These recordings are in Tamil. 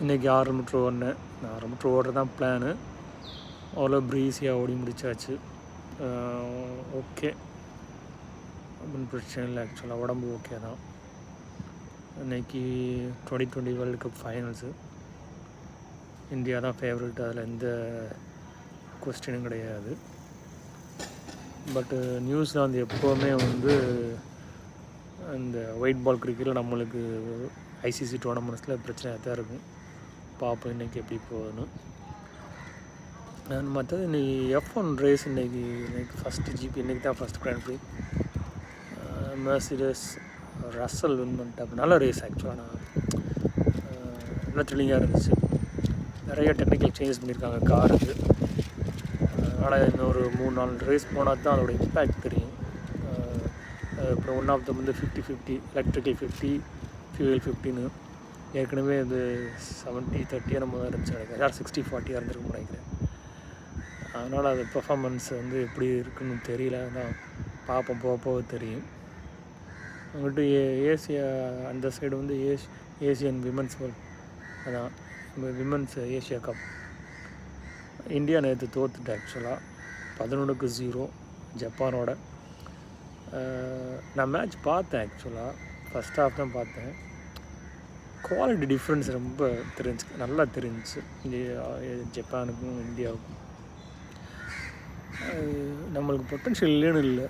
இன்றைக்கி 6 மீட்ரு ஓடினேன். 6 மீட்ரு ஓடுறது தான் பிளானு. அவ்வளோ ப்ரீஸியாக ஓடி முடிச்சாச்சு. ஓகே, ஒன்றும் பிரச்சனை இல்லை. ஆக்சுவலாக உடம்பு ஓகே தான். இன்றைக்கி 2020 வேர்ல்டு கப் ஃபைனல்ஸு. இந்தியா தான் ஃபேவரட், அதில் எந்த கொஸ்டினும் கிடையாது. பட்டு நியூஸில் வந்து எப்போவுமே வந்து இந்த ஒயிட் பால் கிரிக்கெட்டில் நம்மளுக்கு ஐசிசி டோர்னமெண்ட்ஸில் பிரச்சனையாக தான் இருக்கும். பார்ப்போம் இன்றைக்கி எப்படி போகுதுன்னு. மற்றது இன்றைக்கி F1 ரேஸ் இன்றைக்கி ஃபஸ்ட்டு ஜிபி இன்றைக்கி தான் first grand prix. Mercedes Russell win பண்ணிட்டாங்க. நல்ல ரேஸ் ஆக்சுவலாக. நான் நல்லா த்ரில்லிங்காக இருந்துச்சு. நிறைய டெக்னிக்கல் சேஞ்சஸ் பண்ணியிருக்காங்க காருக்கு. ஆனால் இன்னொரு 3-4 ரேஸ் போனால் தான் அதோட இம்பேக்ட் தெரியும். அப்புறம் ஒன் ஆஃப் தம் வந்து 50-50 எலக்ட்ரிக்கல் 50 ஃபியூயல் 50ன்னு. ஏற்கனவே அது 70-30 நம்ம தான் இருந்துச்சு நினைக்கிறேன். 60-40 இருந்திருக்குன்னு நினைக்கிறேன். அதனால் அது பெர்ஃபார்மன்ஸ் வந்து எப்படி இருக்குன்னு தெரியல. தான் பார்ப்போம், போக போக தெரியும். அங்கிட்டு ஏசியா அந்த சைடு வந்து ஏசியன் விமன்ஸ் வேர்ல்ட், அதான் விமன்ஸ் ஏஷியா கப். இந்தியா நேற்று தோத்துட்டு ஆக்சுவலாக 11-0 ஜப்பானோட. நான் மேட்ச் பார்த்தேன் ஆக்சுவலாக. ஃபஸ்ட் ஹாஃப் தான் பார்த்தேன். குவாலிட்டி டிஃப்ரென்ஸ் ரொம்ப நல்லா தெரிஞ்சிச்சு ஜப்பானுக்கும் இந்தியாவுக்கும். நம்மளுக்கு பொட்டன்ஷியல் இல்லைன்னு இல்லை,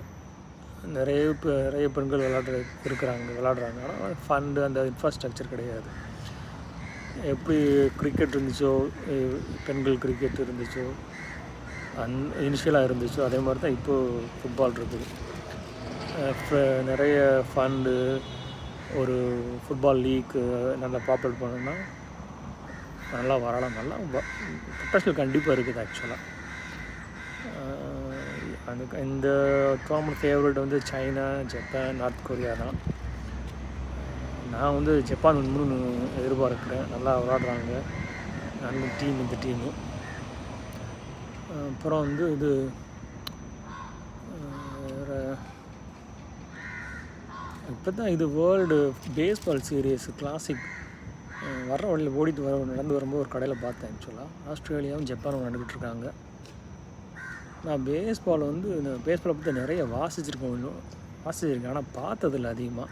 நிறைய பெண்கள் விளாடுறாங்க. ஆனால் ஃபண்டு அந்த இன்ஃப்ராஸ்ட்ரக்சர் கிடையாது. எப்படி கிரிக்கெட் இருந்துச்சோ, பெண்கள் கிரிக்கெட் இருந்துச்சோ, இனிஷியலாக இருந்துச்சோ, அதே மாதிரி தான் இப்போது ஃபுட்பால் இருக்குது. நிறைய ஃபண்டு, ஒரு ஃபுட்பால் லீக்கு நல்லா பாப்புலேட் பண்ணணும்னா நல்லா வரலாம். நல்லா பொட்டன்ஷியல் கண்டிப்பாக இருக்குது ஆக்சுவலாக. இந்த டோர்னமெண்ட் ஃபேவரட் வந்து சைனா, ஜப்பான், நார்த் கொரியா தான். நான் வந்து ஜப்பான் வின்னு எதிர்பார்க்குறேன். நல்லா விளாடுறாங்க, நல்ல டீம் இந்த டீமு. அப்புறம் வந்து இது வேறு இப்போ தான் இது வேர்ல்டு பேஸ்பால் சீரீஸ் கிளாசிக் வர்ற வழியில் நடந்து வரும்போது ஒரு கடையில் பார்த்தேன். ஆக்சுவலாக ஆஸ்திரேலியாவும் ஜப்பானும் நடந்துக்கிட்டு இருக்காங்க. நான் பேஸ்பாலை பற்றி நிறைய வாசிச்சிருக்கேன், ஆனால் பார்த்ததில்ல அதிகமாக.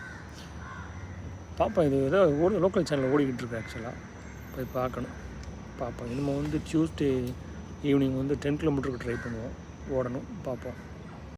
பார்ப்பேன், இது ஏதோ லோக்கல் சேனலில் ஓடிக்கிட்டு இருக்கு ஆக்சுவலாக. போய் பார்ப்போம். இனிமேல் வந்து டியூஸ்டே ஈவினிங் வந்து 10 கிலோமீட்டருக்கு ட்ரை பண்ணுவோம், ஓடணும். பார்ப்போம்.